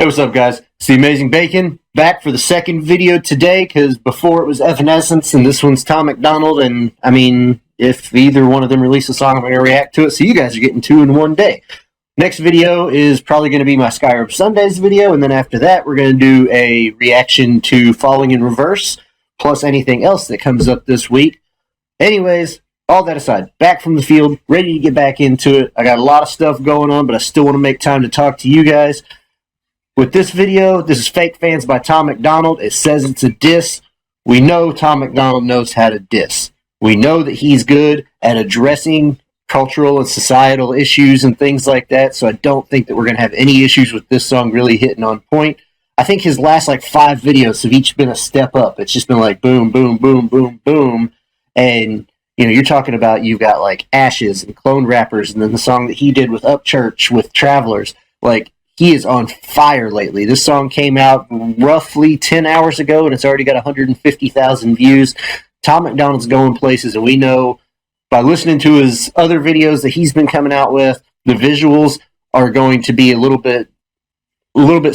Hey, what's up, guys? It's the Amazing Bacon, back for the second video today, because before it was Evanescence, and this one's Tom MacDonald, and, I mean, if either one of them release a song, I'm going to react to it, so you guys are getting two in one day. Next video is probably going to be my Skyrim Sundays video, and then after that, we're going to do a reaction to Falling in Reverse, plus anything else that comes up this week. Anyways, all that aside, back from the field, ready to get back into it. I got a lot of stuff going on, but I still want to make time to talk to you guys. With this video, this is Fake Fans by Tom MacDonald. It says it's a diss. We know Tom MacDonald knows how to diss. We know that he's good at addressing cultural and societal issues and things like that, so I don't think that we're going to have any issues with this song really hitting on point. I think his last 5 videos have each been a step up. It's just been like boom, boom, boom, boom, boom. And, you're talking about you've got Ashes and Clone Rappers, and then the song that he did with Upchurch with Travelers. He is on fire lately. This song came out roughly 10 hours ago, and it's already got 150,000 views. Tom MacDonald's going places, and we know by listening to his other videos that he's been coming out with, the visuals are going to be a little bit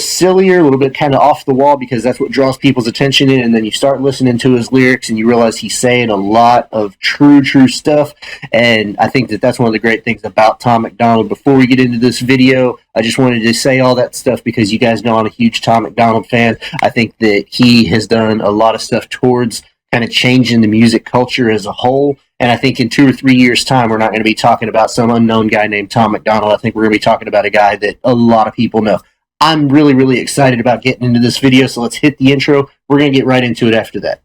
sillier, a little bit kind of off the wall, because that's what draws people's attention in. And then you start listening to his lyrics, and you realize he's saying a lot of true stuff. And I think that that's one of the great things about Tom MacDonald. Before we get into this video, I just wanted to say all that stuff because you guys know I'm a huge Tom MacDonald fan. I think that he has done a lot of stuff towards kind of changing the music culture as a whole. And I think in 2 or 3 years' time, we're not going to be talking about some unknown guy named Tom MacDonald. I think we're going to be talking about a guy that a lot of people know. I'm really excited about getting into this video, so let's hit the intro. We're going to get right into it after that.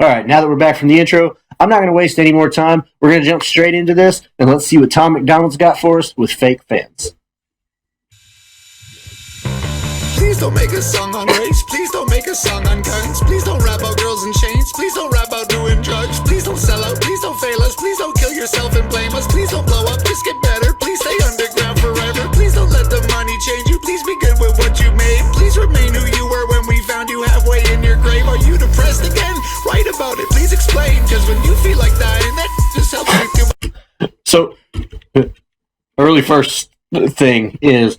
Alright, now that we're back from the intro, I'm not going to waste any more time. We're going to jump straight into this, and let's see what Tom MacDonald's got for us with Fake Fans. Please don't make a song on race. Please don't make a song on guns. Please don't rap about girls in chains. Please don't rap about doing drugs. Please don't sell out. Please don't fail us. Please don't kill yourself and blame us. Please don't blow up. Just get better. Please stay underground forever. Please don't let the money change you. Please be good with what you made. Please remain who you were when we found you halfway in your grave. Are you depressed again? Write about it. Please explain. Cause when you feel like dying, that just helps me do. So, early first thing is,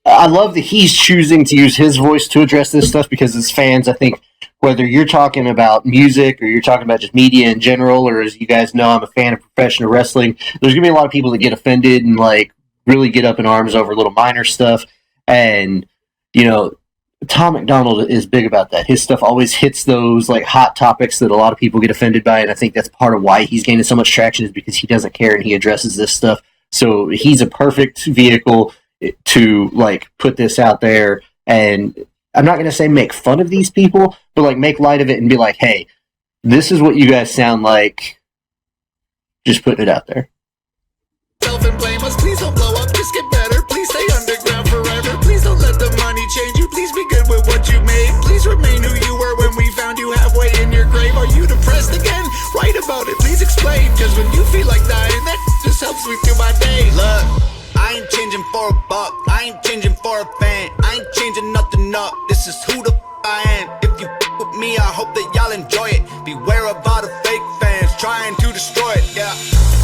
I love that he's choosing to use his voice to address this stuff, because as fans, I think whether you're talking about music or you're talking about just media in general, or as you guys know, I'm a fan of professional wrestling, there's going to be a lot of people that get offended and really get up in arms over little minor stuff. And, Tom MacDonald is big about that. His stuff always hits those hot topics that a lot of people get offended by, and I think that's part of why he's gaining so much traction, is because he doesn't care and he addresses this stuff. So he's a perfect vehicle to put this out there, and I'm not going to say make fun of these people, but make light of it and be like, hey, this is what you guys sound like, just putting it out there. Self and blame us. Please don't blow up, just get better. Please stay underground forever. Please don't let the money change you. Please be good with what you made. Please remain who you were when we found you halfway in your grave. Are you depressed again? Write about it, please explain. Cause when you feel like dying, that just helps me through my day. Look, I ain't changing for a buck, I ain't changing for a fan, I ain't changing nothing up, this is who the I am. If you with me, I hope that y'all enjoy it. Beware of all the fake fans trying to destroy it, yeah.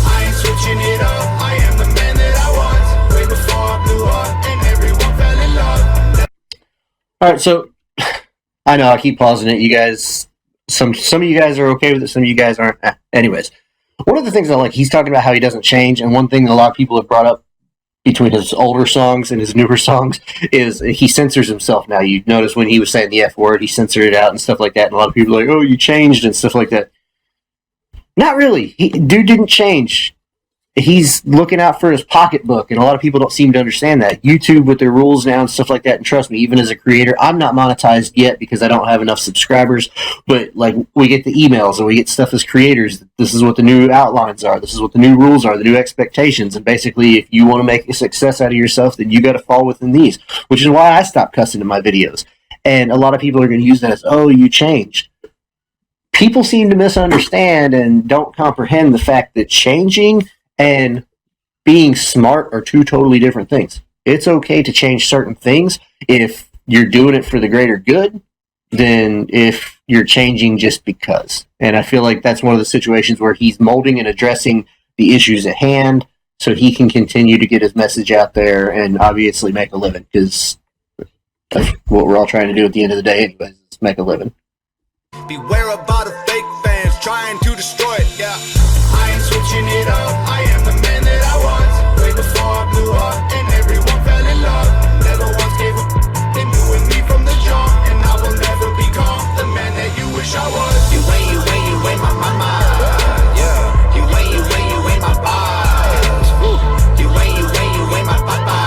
I ain't switching it up, I am the man that I was, way before I blew up, and everyone fell in love. Alright, so, I know, I keep pausing it, you guys, some of you guys are okay with it, some of you guys aren't. Anyways, one of the things I like, he's talking about how he doesn't change, and one thing that a lot of people have brought up between his older songs and his newer songs is he censors himself now. You notice when he was saying the F word, he censored it out and stuff like that, and a lot of people are like, oh, you changed and stuff like that. Not really. Dude didn't change. He's looking out for his pocketbook, and a lot of people don't seem to understand that. YouTube with their rules now and stuff like that, and trust me, even as a creator, I'm not monetized yet because I don't have enough subscribers, but we get the emails and we get stuff as creators. This is what the new outlines are. This is what the new rules are, the new expectations, and basically if you want to make a success out of yourself, then you got to fall within these, which is why I stopped cussing in my videos. And a lot of people are going to use that as, oh, you changed. People seem to misunderstand and don't comprehend the fact that changing and being smart are two totally different things. It's okay to change certain things if you're doing it for the greater good. than if you're changing just because. And I feel like that's one of the situations where he's molding and addressing the issues at hand so he can continue to get his message out there and obviously make a living, because that's what we're all trying to do at the end of the day anyways, is make a living. Beware about the fake fans trying to destroy it, yeah. I ain't switching it up, I am the man that I was. Way before I blew up and everyone fell in love. Never once gave a they knew with me from the jump. And I will never become the man that you wish I was. You ain't my mama. Yeah. You ain't my boss. You ain't my papa.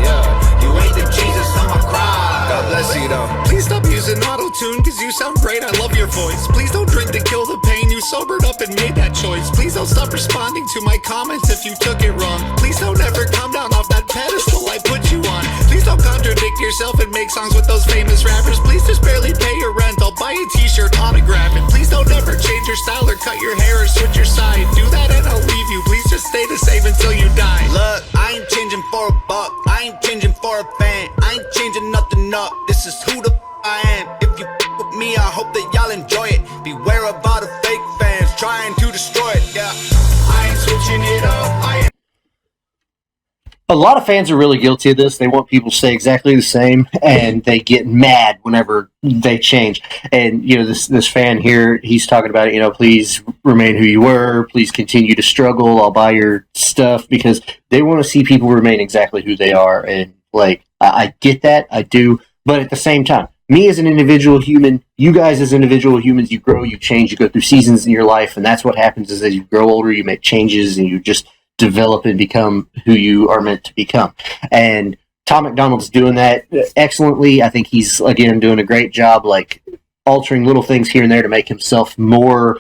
Yeah. You ain't the Jesus on my cross. God bless you though. Please stop using auto-tune, cause you sound great, I love your voice. Please don't drink to kill the pain, you sobered up and made that choice. Please don't stop responding to my comments if you took it wrong. Please don't ever come down off that pedestal I put you on. Please don't contradict yourself and make songs with those famous rappers. Please just barely pay your rent, I'll buy a t-shirt, autograph it. Please don't ever change your style or cut your hair or switch your side. Do that and I'll leave you, please just stay the same until you die. Look, I ain't changing for a buck, I ain't changing for a fan. I ain't changing nothing up, this is who the I am. If you with me, I hope that y'all enjoy it. Beware about the fake fans trying to destroy it, yeah. I ain't switching it up, I am. A lot of fans are really guilty of this. They want people to stay exactly the same, and they get mad whenever they change. And, you know, this fan here, he's talking about it, you know, please remain who you were, please continue to struggle, I'll buy your stuff, because they want to see people remain exactly who they are. And, like, I get that, I do, but at the same time, me as an individual human, you guys as individual humans, you grow, you change, you go through seasons in your life, and that's what happens is as you grow older, you make changes, and you just develop and become who you are meant to become. And Tom MacDonald's doing that excellently. I think he's, again, doing a great job, like, altering little things here and there to make himself more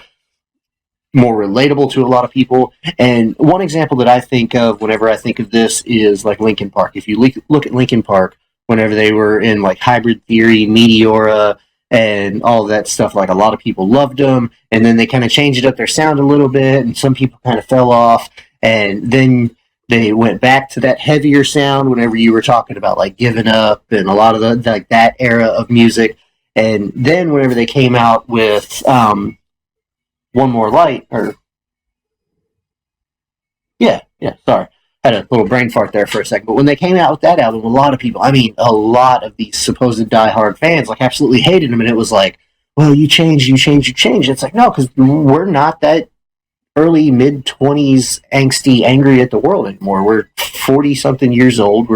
relatable to a lot of people. And one example that I think of whenever I think of this is, like, Linkin Park. If you look at Linkin Park, whenever they were in, like, Hybrid Theory, Meteora, and all of that stuff, like, a lot of people loved them, and then they kind of changed up their sound a little bit, and some people kind of fell off, and then they went back to that heavier sound whenever you were talking about, like, Giving Up and a lot of the, like, that era of music. And then whenever they came out with One More Light, or sorry, had a little brain fart there for a second. But when they came out with that album, a lot of people, I mean, a lot of these supposed diehard fans, like, absolutely hated them. And it was like, well, you changed. It's like, no, because we're not that early, mid-20s, angsty, angry at the world anymore. We're 40-something years old.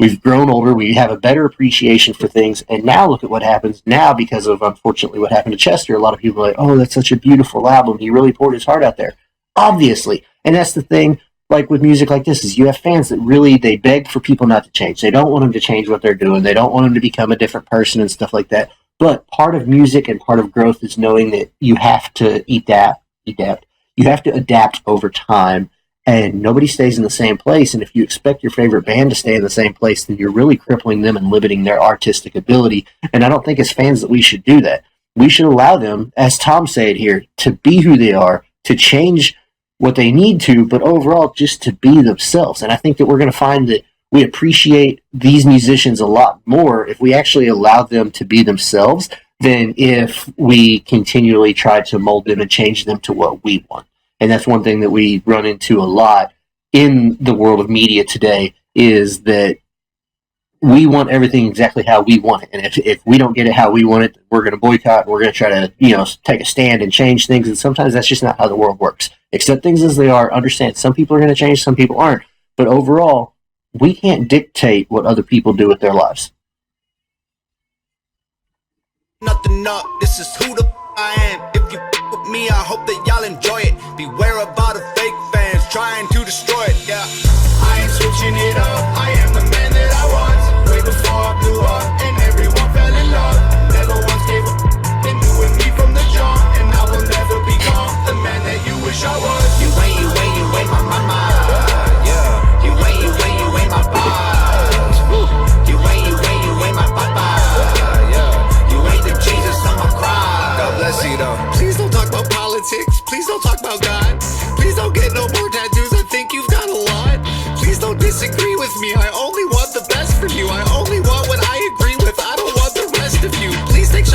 We've grown older. We have a better appreciation for things. And now look at what happens now because of, unfortunately, what happened to Chester. A lot of people are like, oh, that's such a beautiful album. He really poured his heart out there. Obviously. And that's the thing. Like with music like this, is you have fans that really, they beg for people not to change. They don't want them to change what they're doing. They don't want them to become a different person and stuff like that. But part of music and part of growth is knowing that you have to adapt. You have to adapt over time, and nobody stays in the same place. And if you expect your favorite band to stay in the same place, then you're really crippling them and limiting their artistic ability. And I don't think as fans that we should do that. We should allow them, as Tom said here, to be who they are, to change what they need to, but overall just to be themselves. And I think that we're going to find that we appreciate these musicians a lot more if we actually allow them to be themselves than if we continually try to mold them and change them to what we want. And that's one thing that we run into a lot in the world of media today, is that we want everything exactly how we want it. And if we don't get it how we want it, we're going to boycott, we're going to try to, take a stand and change things. And sometimes that's just not how the world works. Accept things as they are. Understand some people are going to change, some people aren't. But overall, we can't dictate what other people do with their lives. Nothing up, this is who the I am. If you with me, I hope that y'all enjoy it. Beware about the fake fans trying to destroy it, yeah. I ain't switching it up, I am the man that I was. Way before I blew up and everyone fell in love. Never once gave a they knew with me from the jump. And I will never become the man that you wish I was. You ain't my mama. Yeah. You ain't my boss. You ain't my papa. Yeah. You ain't the Jesus on my cross. God bless you though. Please don't talk about politics. Please don't talk about God. Please don't get no more tattoos. I think you've got a lot. Please don't disagree with me. I only want the best for you. I only want what I agree with. I don't want the rest of you. Please take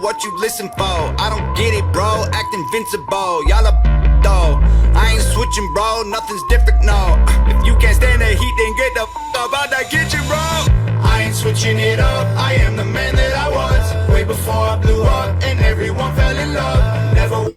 what you listen for? I don't get it, bro, act invincible. Y'all a though. I ain't switching, bro, nothing's different, no. If you can't stand the heat, then get the up out that kitchen, bro. I ain't switching it up, I am the man that I was. Way before I blew up, and everyone fell in love. Never.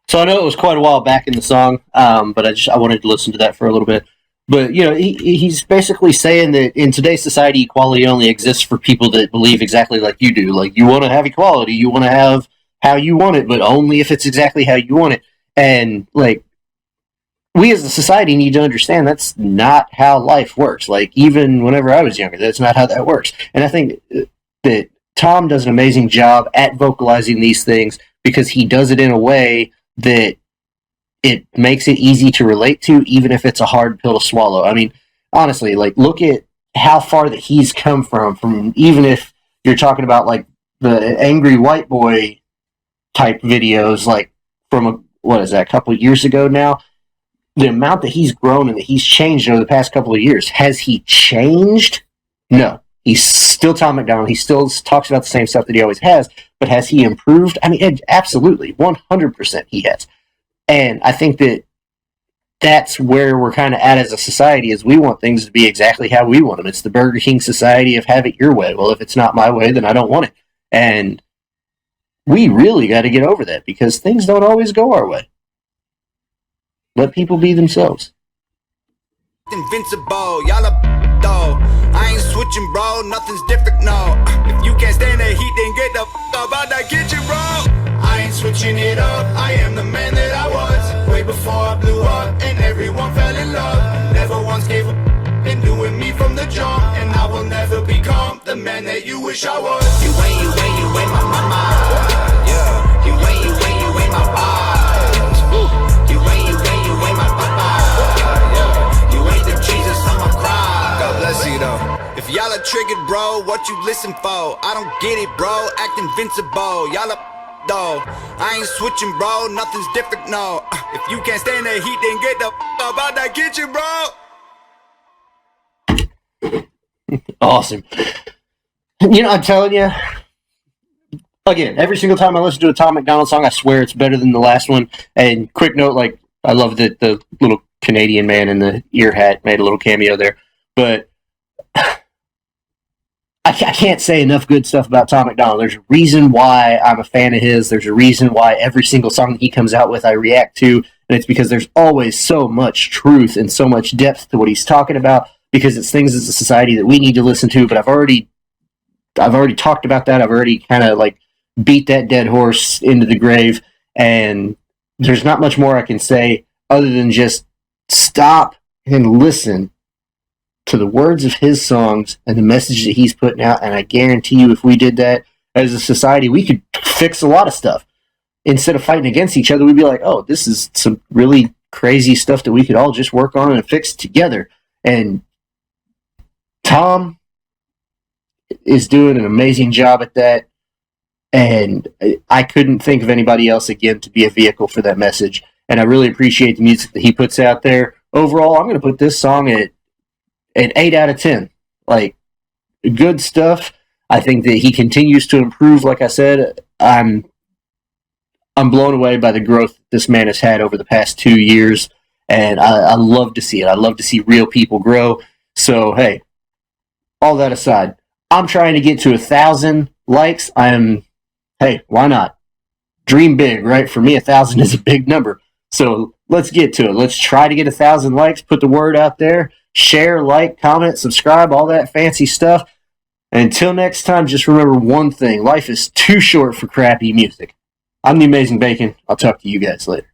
So I know it was quite a while back in the song, but I wanted to listen to that for a little bit. But, you know, he's basically saying that in today's society, equality only exists for people that believe exactly like you do. Like, you want to have equality, you want to have how you want it, but only if it's exactly how you want it. And, like, we as a society need to understand that's not how life works. Like, even whenever I was younger, that's not how that works. And I think that Tom does an amazing job at vocalizing these things because he does it in a way that it makes it easy to relate to, even if it's a hard pill to swallow. I mean, honestly, like, look at how far that he's come from even if you're talking about, like, the angry white boy type videos, like, from, a couple of years ago now, the amount that he's grown and that he's changed over the past couple of years. Has he changed? No. He's still Tom MacDonald. He still talks about the same stuff that he always has, but has he improved? I mean, absolutely, 100% he has. And I think that that's where we're kind of at as a society, is we want things to be exactly how we want them. It's the Burger King society of have it your way. Well, if it's not my way, then I don't want it. And we really got to get over that because things don't always go our way. Let people be themselves. Invincible, y'all a though. I ain't switching, bro, nothing's different, no. If you can't stand the heat, then get the up out that kitchen, bro. I ain't switching it up, I am the man that I was. Way before I blew up, and everyone fell in love. Never once gave up, been doing me from the jump. And I will never become the man that you wish I was. You ain't my mama. Yeah. You ain't my vibes. You ain't my papa. Yeah. You ain't the Jesus on my cry. God bless you though. If y'all are triggered, bro, what you listen for? I don't get it, bro, act invincible. Y'all are though. I ain't switching, bro, nothing's different, no. If you can't stand the heat, then get the up out that kitchen, bro. Awesome. You know, I'm telling you, again, every single time I listen to a Tom MacDonald song, I swear it's better than the last one. And quick note, like, I love that the little Canadian man in the ear hat made a little cameo there. But I can't say enough good stuff about Tom MacDonald. There's a reason why I'm a fan of his. There's a reason why every single song that he comes out with I react to. And it's because there's always so much truth and so much depth to what he's talking about, because it's things as a society that we need to listen to. But I've already talked about that. I've already kind of like beat that dead horse into the grave. And there's not much more I can say other than just stop and listen to the words of his songs and the message that he's putting out. And I guarantee you, if we did that as a society, we could fix a lot of stuff. Instead of fighting against each other, we'd be like, oh, this is some really crazy stuff that we could all just work on and fix together. And Tom is doing an amazing job at that. And I couldn't think of anybody else again to be a vehicle for that message. And I really appreciate the music that he puts out there. Overall, I'm going to put this song at an 8 out of 10. Like, good stuff. I think that he continues to improve. Like I said, I'm blown away by the growth this man has had over the past 2 years, and I love to see it. I love to see real people grow. So, hey, all that aside, I'm trying to get to 1,000 likes. Hey, why not? Dream big, right? For me, 1,000 is a big number. So let's get to it. Let's try to get 1,000 likes, put the word out there. Share, like, comment, subscribe, all that fancy stuff. And until next time, just remember one thing. Life is too short for crappy music. I'm the Amazing Bacon. I'll talk to you guys later.